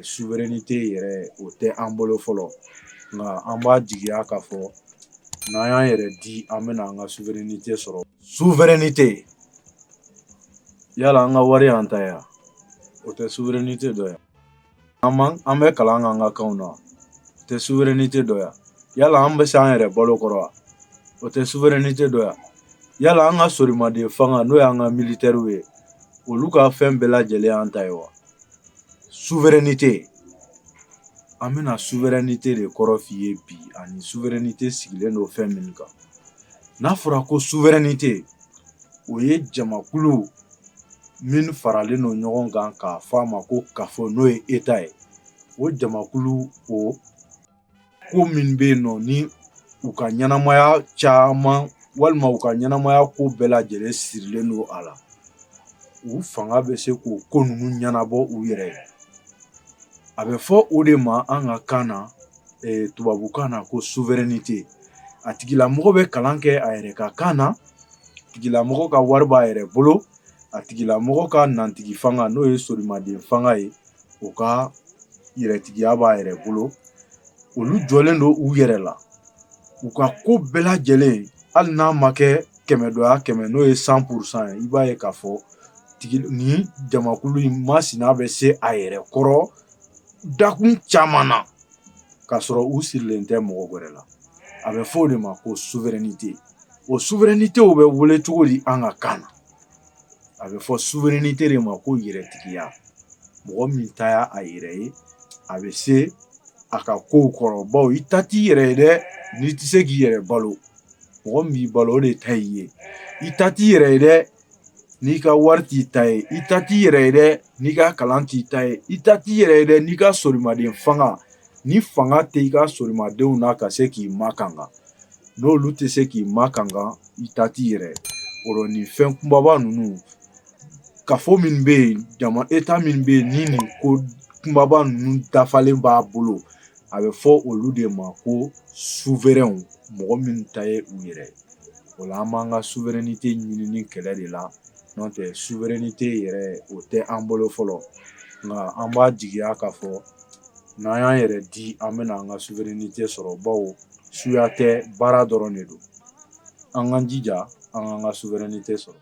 Souveraineté yɛrɛ o tɛ an bolo fɔlɔ nka an b'a jigiya k'a fɔ n'an y'an yɛrɛ di an bɛna an ka souveraineté sɔrɔ. Souveraineté yala an ka wari y'an ta ye wa? O tɛ souveraineté dɔ ye wa? An bɛ kalan k'an ka kanw na wa? O tɛ souveraineté dɔ ye wa? Yala an bɛ se an yɛrɛ balo kɔrɔ wa? O tɛ souveraineté dɔ ye wa? Yala an ka sorimaden fanga n'o y'an ka militaires ye olu ka fɛn bɛɛ lajɛlen y'an ta ye wa? Souveraineté an bɛna souveraineté de kɔrɔ f'i ye bi ani souveraineté sigilen don fɛn min kan. N'a fɔra ko souveraineté o ye jamakulu min faralen don ɲɔgɔn kan k'a fɔ a ma ko kafo n'o ye État ye. O jamakulu o ko min bɛ yen nɔ ni u ka ɲɛnamaya caman walima u ka ɲɛnamaya ko bɛɛ lajɛlen sirilen don a la, u fanga bɛ se k'o ko ninnu ɲɛnabɔ u yɛrɛ ye. A bɛ fɔ o de ma an ka kan na tubabukan na ko souveraineté. A tigilamɔgɔ bɛ kalan kɛ a yɛrɛ ka kan na, tigilamɔgɔ ka wari b'a yɛrɛ bolo, a tigilamɔgɔ ka nantigi fanga n'o ye sorimaden fanga ye, o ka yɛrɛtigiya b'a yɛrɛ bolo. Olu jɔlen don u yɛrɛ la. U ka ko bɛɛ lajɛlen hali n'a ma kɛ 100% n'o ye 100% ye, i b'a ye k'a fɔ nin jamakulu in masina bɛ se a yɛrɛ kɔrɔ dakun caman na k'a sɔrɔ u sirilen tɛ mɔgɔ wɛrɛ la. A bɛ fɔ o de ma ko souveraineté. O souveraineté bɛ wele cogo di an ka kan na? A bɛ fɔ souveraineté de ma ko yɛrɛtigiya. Mɔgɔ min ta y'a yɛrɛ ye, a bɛ se a ka kow kɔrɔ. Bawo i ta t'i yɛrɛ ye dɛ, n'i tɛ se k'i yɛrɛ balo. Mɔgɔ min b'i balo o de ta y'i ye. I ta t'i yɛrɛ ye dɛ, n'i ka wari t'i ta ye. I ta t'i yɛrɛ ye dɛ, n'i ka kalan t'i ta ye. I ta t'i yɛrɛ ye dɛ, n'i ka sorimaden fanga, ni fanga tɛ i ka sorimadenw na ka se k'i makanga. N'olu tɛ se k'i makanga, i ta t'i yɛrɛ ye. O la nin fɛn kunbaba ninnu, kafo min bɛ yen, État min bɛ yen ni nin ko kunbaba ninnu dafalen b'a bolo, a bɛ fɔ olu de ma ko souverain, mɔgɔ min ta ye u yɛrɛ ye. O la an b'an ka souveraineté ɲini ni kɛlɛ de la, n'o tɛ souveraineté yɛrɛ o tɛ an bolo fɔlɔ nka an b'a jigiya k'a fɔ n'an y'an yɛrɛ di an bɛna an ka souveraineté sɔrɔ. Bawo suya tɛ, baara dɔrɔn de don. An k'an jija an k'an ka souveraineté sɔrɔ.